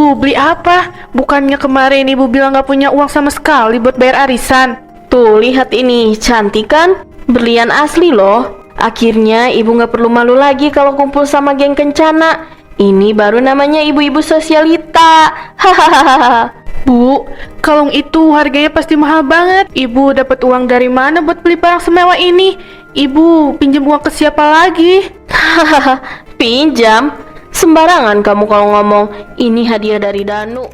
Ibu beli apa? Bukannya kemarin ibu bilang gak punya uang sama sekali buat bayar arisan. Tuh, lihat ini, cantik kan? Berlian asli loh. Akhirnya ibu gak perlu malu lagi kalau kumpul sama geng kencana. Ini baru namanya ibu-ibu sosialita. Hahaha. Bu, kalung itu harganya pasti mahal banget. Ibu dapat uang dari mana buat beli barang semewah ini? Ibu pinjam uang ke siapa lagi? Hahaha, pinjam? Sembarangan kamu kalau ngomong. Ini hadiah dari Danu.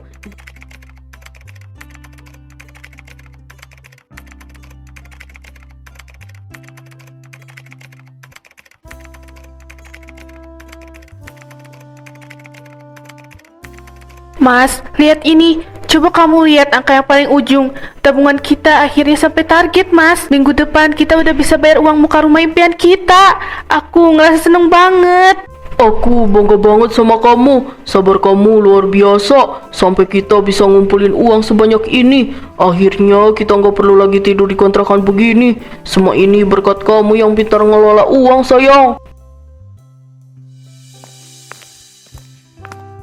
Mas, lihat ini. Coba kamu lihat angka yang paling ujung. Tabungan kita akhirnya sampai target, Mas. Minggu depan kita udah bisa bayar uang muka rumah impian kita. Aku ngerasa seneng banget. Aku bangga banget sama kamu. Sabar kamu luar biasa. Sampai kita bisa ngumpulin uang sebanyak ini. Akhirnya kita nggak perlu lagi tidur di kontrakan begini. Semua ini berkat kamu yang pintar ngelola uang, sayang.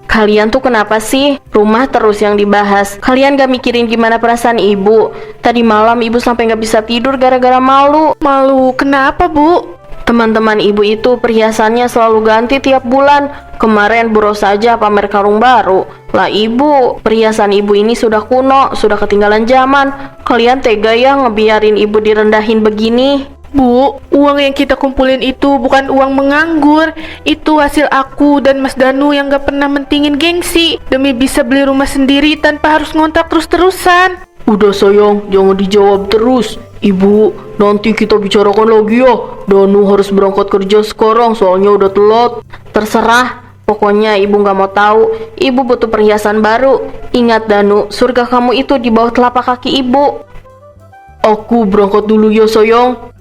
Kalian tuh kenapa sih? Rumah terus yang dibahas. Kalian gak mikirin gimana perasaan ibu? Tadi malam ibu sampai gak bisa tidur gara-gara malu. Malu kenapa, Bu? Teman-teman ibu itu perhiasannya selalu ganti tiap bulan. Kemarin buros saja pamer kalung baru. Lah ibu, perhiasan ibu ini sudah kuno, sudah ketinggalan zaman. Kalian tega ya ngebiarin ibu direndahin begini? Bu, uang yang kita kumpulin itu bukan uang menganggur. Itu hasil aku dan Mas Danu yang gak pernah mentingin gengsi demi bisa beli rumah sendiri tanpa harus ngontrak terus-terusan. Udah sayang, jangan dijawab terus. Ibu, nanti kita bicarakan lagi ya. Danu harus berangkat kerja sekarang soalnya udah telat. Terserah, pokoknya ibu gak mau tahu. Ibu butuh perhiasan baru. Ingat Danu, surga kamu itu di bawah telapak kaki ibu. Aku berangkat dulu ya sayang.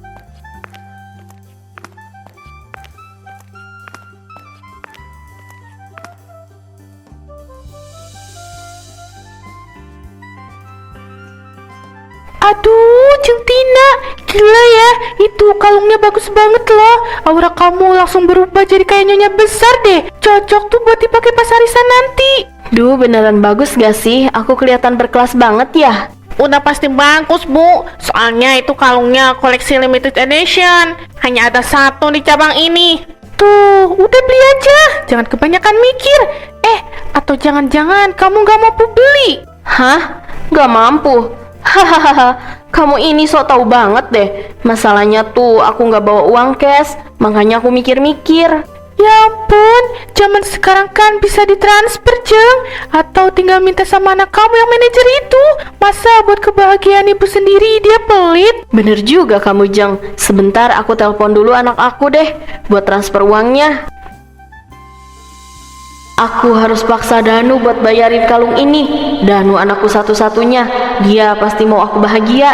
Aduh, Jeng Tina, gila ya, itu kalungnya bagus banget loh. Aura kamu langsung berubah jadi kayak nyonya besar deh. Cocok tuh buat dipakai pas arisan nanti. Duh, beneran bagus gak sih? Aku kelihatan berkelas banget ya? Udah pasti bagus, Bu. Soalnya itu kalungnya koleksi limited edition. Hanya ada satu di cabang ini. Tuh, udah beli aja. Jangan kebanyakan mikir. Atau jangan-jangan kamu gak mau beli? Hah? Gak mampu? Hahaha, kamu ini sok tahu banget deh. Masalahnya tuh aku nggak bawa uang cash, makanya aku mikir-mikir. Ya ampun, zaman sekarang kan bisa ditransfer, Jeng. Atau tinggal minta sama anak kamu yang manajer itu. Masa buat kebahagiaan ibu sendiri dia pelit? Bener juga kamu, Jeng. Sebentar aku telepon dulu anak aku deh buat transfer uangnya. Aku harus paksa Danu buat bayarin kalung ini. Danu anakku satu-satunya. Dia pasti mau aku bahagia.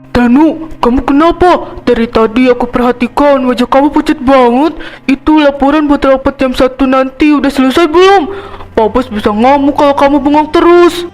Danu, kamu kenapa? Dari tadi aku perhatikan wajah kamu pucat banget. Itu laporan buat rapat jam 1 nanti udah selesai belum? Pak Bos bisa ngamuk kalau kamu bengong terus.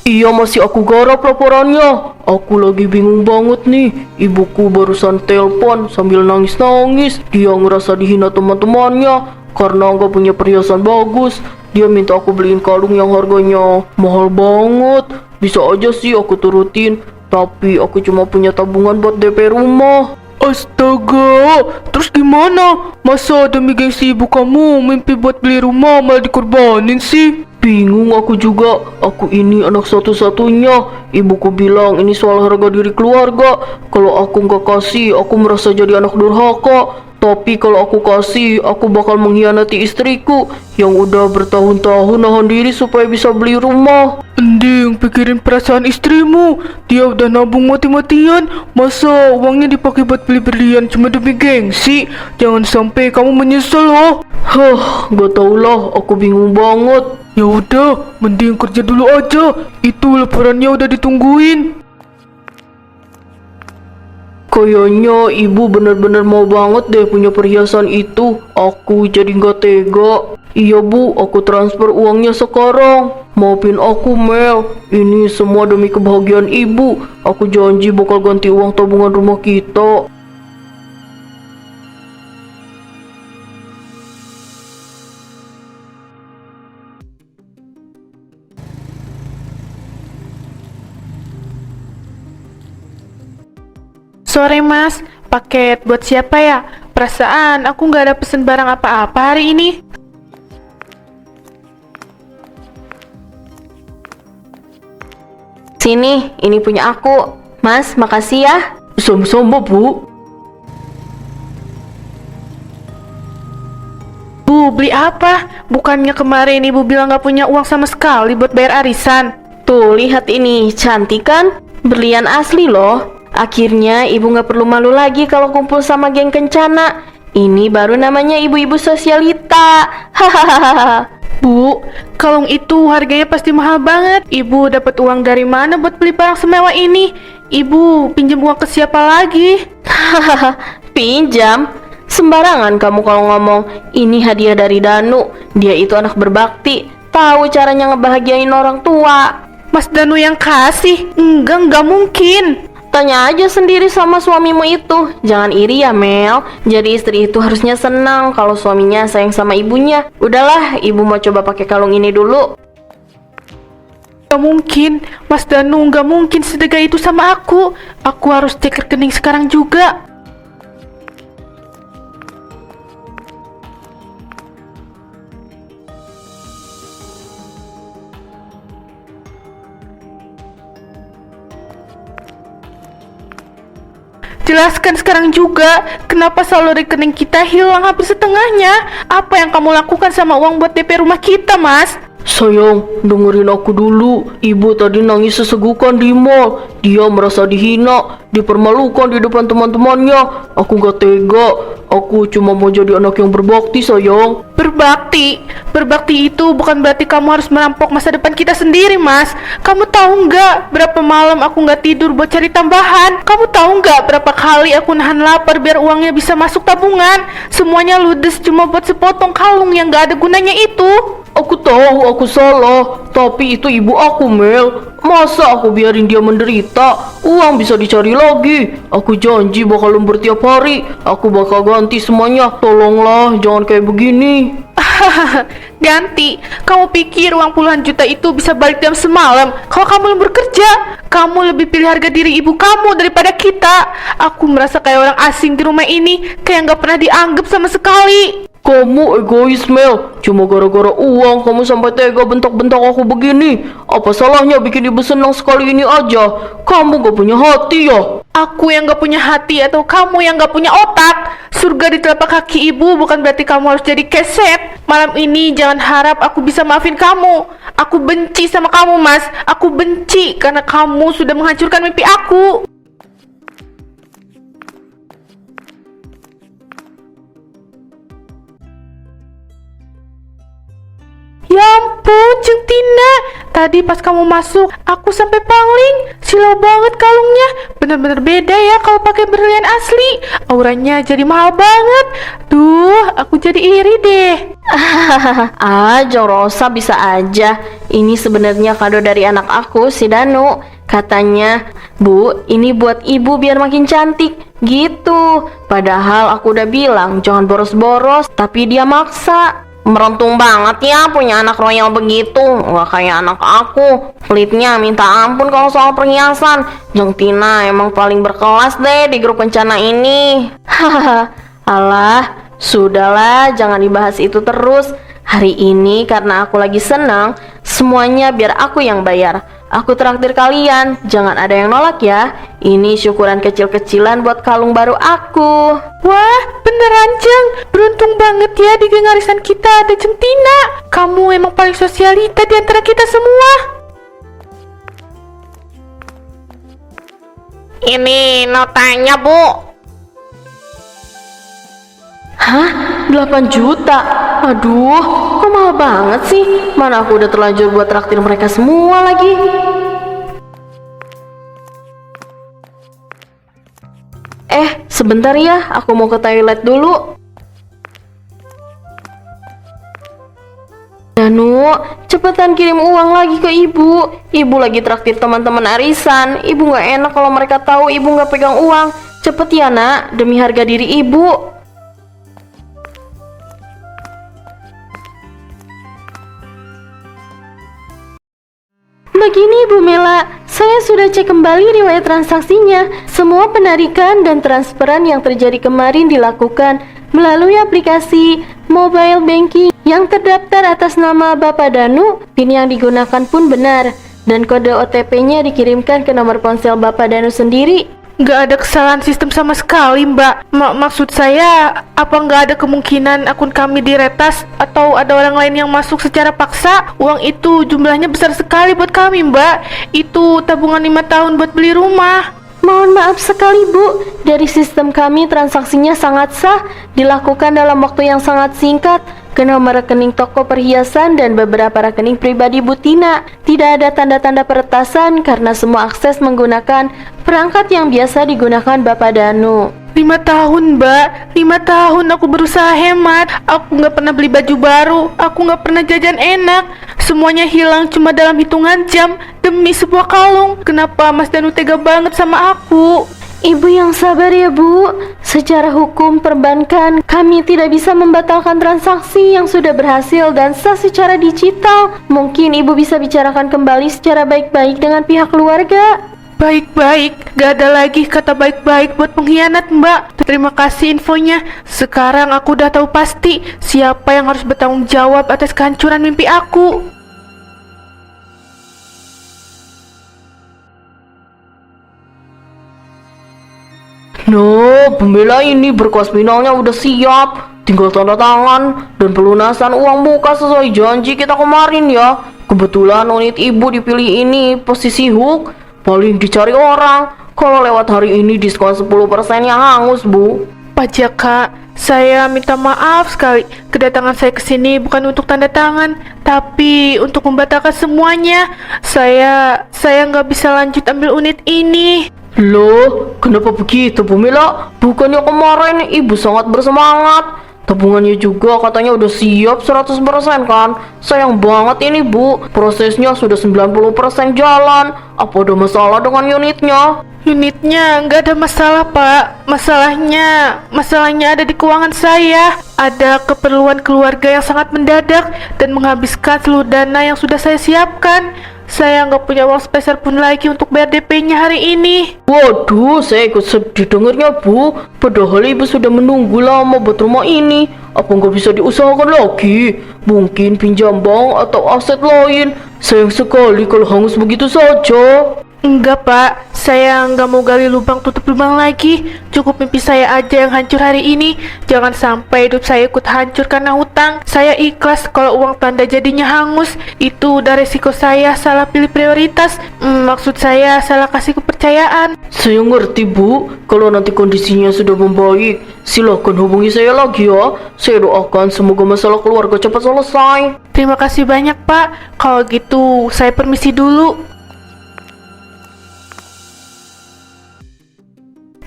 Iya, masih aku garap laporannya. Aku lagi bingung banget nih. Ibuku barusan telepon sambil nangis-nangis. Dia ngerasa dihina teman-temannya karena nggak punya perhiasan bagus. Dia minta aku beliin kalung yang harganya mahal banget. Bisa aja sih aku turutin, tapi aku cuma punya tabungan buat DP rumah. Astaga, terus gimana? Masa demi gengsi ibu kamu mimpi buat beli rumah malah dikorbanin sih? Bingung aku juga. Aku ini anak satu-satunya. Ibuku bilang ini soal harga diri keluarga. Kalau aku nggak kasih, aku merasa jadi anak durhaka. Tapi kalau aku kasih, aku bakal mengkhianati istriku yang udah bertahun-tahun nahan diri supaya bisa beli rumah. Ending, pikirin perasaan istrimu. Dia udah nabung mati-matian. Masa uangnya dipakai buat beli berlian cuma demi gengsi? Jangan sampai kamu menyesal loh. Gak tau lah, aku bingung banget. Ya udah, mending kerja dulu aja. Itu laporannya udah ditungguin. Kayaknya ibu bener-bener mau banget deh punya perhiasan itu. Aku jadi nggak tega. Iya bu, aku transfer uangnya sekarang. Maafin aku Mel, ini semua demi kebahagiaan ibu. Aku janji bakal ganti uang tabungan rumah kita. Sore mas, paket buat siapa ya? Perasaan aku nggak ada pesen barang apa-apa hari ini. Sini, ini punya aku. Mas, makasih ya. Sama-sama bu. Bu, beli apa? Bukannya kemarin ibu bilang nggak punya uang sama sekali buat bayar arisan. Tuh, lihat ini, cantik kan? Berlian asli loh. Akhirnya ibu nggak perlu malu lagi kalau kumpul sama geng kencana. Ini baru namanya ibu-ibu sosialita. Hahaha. Bu, kalung itu harganya pasti mahal banget. Ibu dapat uang dari mana buat beli barang semewah ini? Ibu pinjam uang ke siapa lagi? Hahaha. Pinjam? Sembarangan kamu kalau ngomong. Ini hadiah dari Danu. Dia itu anak berbakti, tahu caranya ngebahagiain orang tua. Mas Danu yang kasih? Enggak mungkin. Tanya aja sendiri sama suamimu itu. Jangan iri ya Mel. Jadi istri itu harusnya senang kalau suaminya sayang sama ibunya. Udahlah, ibu mau coba pakai kalung ini dulu. Gak mungkin, Mas Danu gak mungkin sedega itu sama aku. Aku harus cek rekening sekarang juga. Jelaskan sekarang juga, kenapa selalu rekening kita hilang hampir setengahnya? Apa yang kamu lakukan sama uang buat DP rumah kita, Mas? Sayang, dengerin aku dulu. Ibu tadi nangis sesegukan di mall. Dia merasa dihina, dipermalukan di depan teman-temannya. Aku gak tega. Aku cuma mau jadi anak yang berbakti, sayang. Berbakti? Berbakti itu bukan berarti kamu harus merampok masa depan kita sendiri, Mas. Kamu tahu nggak berapa malam aku nggak tidur buat cari tambahan? Kamu tahu nggak berapa kali aku nahan lapar biar uangnya bisa masuk tabungan? Semuanya ludes cuma buat sepotong kalung yang nggak ada gunanya itu. Aku tahu aku salah, tapi itu ibu aku Mel. Masa aku biarin dia menderita? Uang bisa dicari lagi. Aku janji bakal lembur tiap hari. Aku bakal ganti semuanya. Tolonglah, jangan kayak begini. Ganti? Kamu pikir uang puluhan juta itu bisa balik dalam semalam? Kalau kamu lembur kerja, kamu lebih pilih harga diri ibu kamu daripada kita. Aku merasa kayak orang asing di rumah ini, kayak nggak pernah dianggap sama sekali. Kamu egois Mel. Cuma gara-gara uang kamu sampai tega bentak-bentak aku begini. Apa salahnya bikin ibu senang sekali ini aja? Kamu gak punya hati ya? Aku yang gak punya hati atau kamu yang gak punya otak? Surga di telapak kaki ibu bukan berarti kamu harus jadi keset. Malam ini jangan harap aku bisa maafin kamu. Aku benci sama kamu, Mas. Aku benci karena kamu sudah menghancurkan mimpi aku. Ya ampun, Jeng Tina. Tadi pas kamu masuk, aku sampai pangling. Silau banget kalungnya. Bener-bener beda ya kalau pakai berlian asli. Auranya jadi mahal banget. Duh, aku jadi iri deh. Jong Rosa bisa aja. Ini sebenarnya kado dari anak aku, si Danu. Katanya, Bu, ini buat ibu biar makin cantik. Gitu. Padahal aku udah bilang jangan boros-boros, tapi dia maksa. Merentung banget ya punya anak royal begitu. Nggak kayak anak aku, pelitnya minta ampun kalau soal perhiasan. Jeng Tina emang paling berkelas deh di grup kencana ini. Hahaha. Alah, sudahlah, jangan dibahas itu terus. Hari ini karena aku lagi senang, semuanya biar aku yang bayar. Aku traktir kalian, jangan ada yang nolak ya. Ini syukuran kecil-kecilan buat kalung baru aku. Wah, beneran Jeng. Beruntung banget ya di geng arisan kita ada Jeng Tina. Kamu emang paling sosialita di antara kita semua. Ini notanya, Bu. Hah? 8 juta? Aduh, kok mahal banget sih? Mana aku udah terlanjur buat traktir mereka semua lagi. Sebentar ya, aku mau ke toilet dulu. Danu, cepetan kirim uang lagi ke ibu. Ibu lagi traktir teman-teman arisan. Ibu nggak enak kalau mereka tahu ibu nggak pegang uang. Cepet ya nak, demi harga diri ibu. Begini Bu Mela, saya sudah cek kembali riwayat transaksinya. Semua penarikan dan transferan yang terjadi kemarin dilakukan melalui aplikasi mobile banking yang terdaftar atas nama Bapak Danu. PIN yang digunakan pun benar dan kode OTP-nya dikirimkan ke nomor ponsel Bapak Danu sendiri. Nggak ada kesalahan sistem sama sekali, Mbak. Maksud saya, apa nggak ada kemungkinan akun kami diretas atau ada orang lain yang masuk secara paksa? Uang itu jumlahnya besar sekali buat kami, Mbak. Itu tabungan 5 tahun buat beli rumah. Mohon maaf sekali Bu, dari sistem kami transaksinya sangat sah, dilakukan dalam waktu yang sangat singkat, ke nomor rekening toko perhiasan dan beberapa rekening pribadi Bu Tina. Tidak ada tanda-tanda peretasan karena semua akses menggunakan perangkat yang biasa digunakan Bapak Danu. 5 tahun, Mbak. 5 tahun aku berusaha hemat. Aku nggak pernah beli baju baru. Aku nggak pernah jajan enak. Semuanya hilang cuma dalam hitungan jam demi sebuah kalung. Kenapa Mas Danu tega banget sama aku? Ibu yang sabar ya Bu. Secara hukum perbankan, kami tidak bisa membatalkan transaksi yang sudah berhasil dan sah secara digital. Mungkin Ibu bisa bicarakan kembali secara baik-baik dengan pihak keluarga. Baik-baik, gak ada lagi kata baik-baik buat pengkhianat, Mbak. Terima kasih infonya. Sekarang aku udah tahu pasti siapa yang harus bertanggung jawab atas kehancuran mimpi aku. Nah, Bu Mela ini berkas finalnya udah siap. Tinggal tanda tangan dan pelunasan uang muka sesuai janji kita kemarin ya. Kebetulan unit ibu dipilih ini posisi hook, paling dicari orang. Kalau lewat hari ini diskon 10%-nya hangus, Bu. Pak Jaka, saya minta maaf sekali. Kedatangan saya ke sini bukan untuk tanda tangan, tapi untuk membatalkan semuanya. Saya nggak bisa lanjut ambil unit ini. Loh, kenapa begitu Bu Mela? Bukannya kemarin ibu sangat bersemangat. Tabungannya juga katanya udah siap 100% kan? Sayang banget ini Bu, prosesnya sudah 90% jalan. Apa ada masalah dengan unitnya? Unitnya nggak ada masalah, Pak. Masalahnya ada di keuangan saya. Ada keperluan keluarga yang sangat mendadak dan menghabiskan seluruh dana yang sudah saya siapkan. Saya nggak punya uang sepeser pun lagi untuk bayar DP-nya hari ini. Waduh, saya ikut sedih dengarnya Bu. Padahal ibu sudah menunggu lama buat rumah ini. Apa nggak bisa diusahakan lagi? Mungkin pinjam bank atau aset lain. Sayang sekali kalau hangus begitu saja. Enggak, Pak. Saya nggak mau gali lubang tutup lubang lagi. Cukup mimpi saya aja yang hancur hari ini. Jangan sampai hidup saya ikut hancur karena hutang. Saya ikhlas kalau uang tanda jadinya hangus. Itu udah resiko saya salah pilih prioritas. Maksud saya salah kasih kepercayaan. Saya ngerti Bu. Kalau nanti kondisinya sudah membaik, silahkan hubungi saya lagi ya. Saya doakan semoga masalah keluarga cepat selesai. Terima kasih banyak, Pak. Kalau gitu, saya permisi dulu.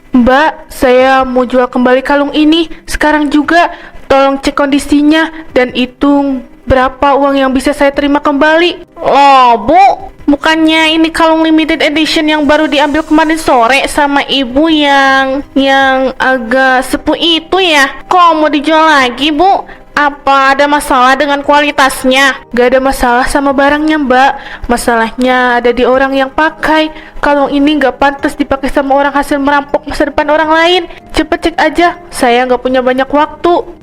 Mbak, saya mau jual kembali kalung ini sekarang juga. Tolong cek kondisinya dan hitung berapa uang yang bisa saya terima kembali. Oh, Bu, bukannya ini kalung limited edition yang baru diambil kemarin sore sama ibu yang agak sepuh itu ya? Kok mau dijual lagi, Bu? Apa ada masalah dengan kualitasnya? Gak ada masalah sama barangnya, Mbak. Masalahnya ada di orang yang pakai. Kalung ini gak pantas dipakai sama orang hasil merampok masa depan orang lain. Cepet cek aja, saya gak punya banyak waktu.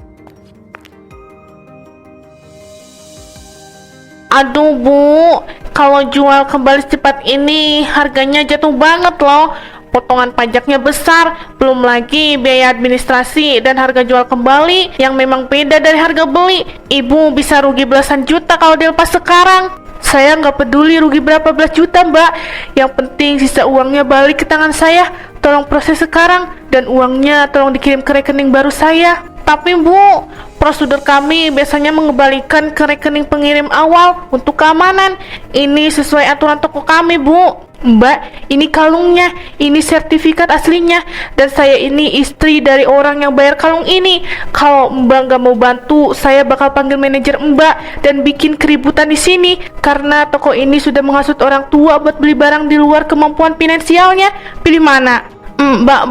Aduh, Bu, kalau jual kembali secepat ini harganya jatuh banget loh. Potongan pajaknya besar, belum lagi biaya administrasi dan harga jual kembali yang memang beda dari harga beli. Ibu bisa rugi belasan juta kalau dilepas sekarang. Saya nggak peduli rugi berapa belas juta, Mbak. Yang penting sisa uangnya balik ke tangan saya. Tolong proses sekarang dan uangnya tolong dikirim ke rekening baru saya. Tapi Bu, prosedur kami biasanya mengembalikan ke rekening pengirim awal untuk keamanan. Ini sesuai aturan toko kami, Bu. Mbak, ini kalungnya, ini sertifikat aslinya, dan saya ini istri dari orang yang bayar kalung ini. Kalau Mbak nggak mau bantu, saya bakal panggil manajer Mbak dan bikin keributan di sini karena toko ini sudah menghasut orang tua buat beli barang di luar kemampuan finansialnya. Pilih mana? Mbak,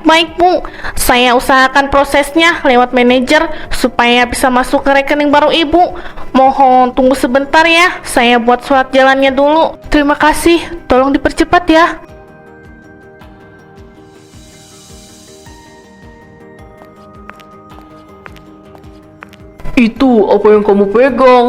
baik Bu. Saya usahakan prosesnya lewat manajer supaya bisa masuk ke rekening baru Ibu. Mohon tunggu sebentar ya, saya buat surat jalannya dulu. Terima kasih, tolong dipercepat ya. Itu apa yang kamu pegang?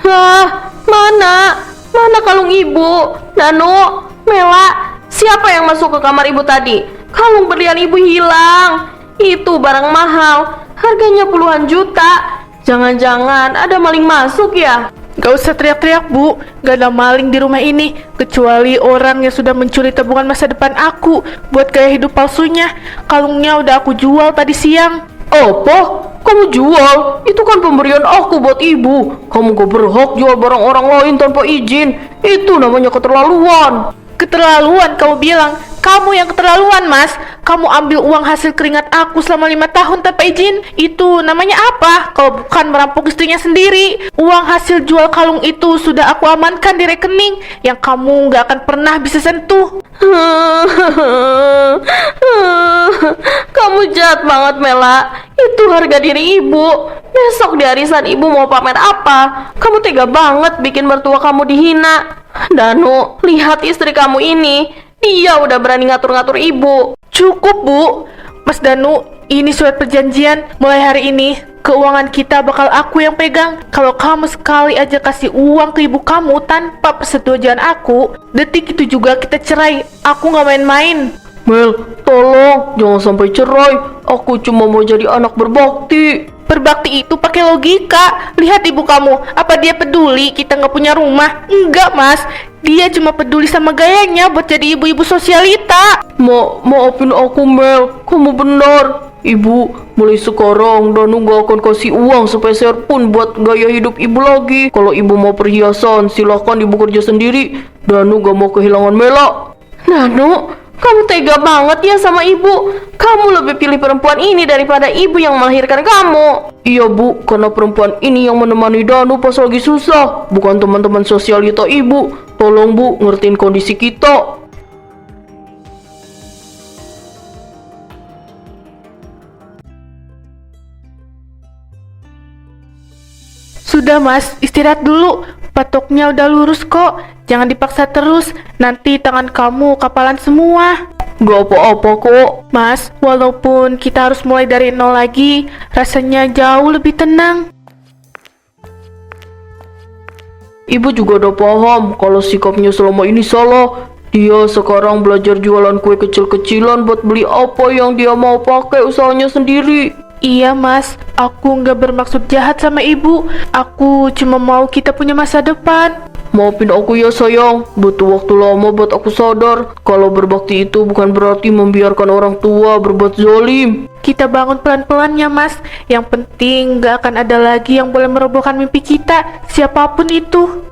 Hah, mana? Mana kalung ibu? Danu, Mela, siapa yang masuk ke kamar ibu tadi? Kalung berlian ibu hilang. Itu barang mahal, harganya puluhan juta. Jangan-jangan ada maling masuk ya? Gak usah teriak-teriak Bu, gak ada maling di rumah ini kecuali orang yang sudah mencuri tabungan masa depan aku buat gaya hidup palsunya. Kalungnya udah aku jual tadi siang. Apa? Kamu jual? Itu kan pemberian aku buat ibu. Kamu gak berhak jual barang orang lain tanpa izin. Itu namanya keterlaluan. Keterlaluan kamu bilang. Kamu yang keterlaluan Mas. Kamu ambil uang hasil keringat aku selama 5 tahun tanpa izin. Itu namanya apa? Kalau bukan merampok istrinya sendiri. Uang hasil jual kalung itu sudah aku amankan di rekening yang kamu gak akan pernah bisa sentuh. Kamu jahat banget Mela. Itu harga diri ibu. Besok di arisan ibu mau pamer apa? Kamu tega banget bikin mertua kamu dihina. Danu, lihat istri kamu ini. Dia udah berani ngatur-ngatur ibu. Cukup Bu. Mas Danu, ini surat perjanjian. Mulai hari ini keuangan kita bakal aku yang pegang. Kalau kamu sekali aja kasih uang ke ibu kamu tanpa persetujuan aku, detik itu juga kita cerai. Aku gak main-main. Mel, tolong jangan sampai cerai. Aku cuma mau jadi anak berbakti. Berbakti itu pakai logika. Lihat ibu kamu, apa dia peduli kita nggak punya rumah? Enggak Mas, dia cuma peduli sama gayanya buat jadi ibu-ibu sosialita. Maafin aku Mel, kamu benar. Ibu, mulai sekarang Danu gak akan kasih uang sepeser pun buat gaya hidup ibu lagi. Kalau ibu mau perhiasan, silahkan ibu kerja sendiri. Danu gak mau kehilangan Mela. Danu, kamu tega banget ya sama ibu. Kamu lebih pilih perempuan ini daripada ibu yang melahirkan kamu. Iya Bu, karena perempuan ini yang menemani Danu pas lagi susah, bukan teman-teman sosialita ibu. Tolong Bu, ngertiin kondisi kita. Sudah Mas, istirahat dulu. Patoknya udah lurus kok. Jangan dipaksa terus, nanti tangan kamu kapalan semua. Gak apa-apa kok. Mas, walaupun kita harus mulai dari nol lagi, rasanya jauh lebih tenang. Ibu juga udah paham kalau sikapnya selama ini salah. Dia sekarang belajar jualan kue kecil-kecilan buat beli apa yang dia mau pakai usahanya sendiri. Iya Mas, aku nggak bermaksud jahat sama ibu. Aku cuma mau kita punya masa depan. Maafin aku ya sayang, butuh waktu lama buat aku sadar kalau berbakti itu bukan berarti membiarkan orang tua berbuat zalim. Kita bangun pelan-pelan ya Mas. Yang penting nggak akan ada lagi yang boleh merobohkan mimpi kita, siapapun itu.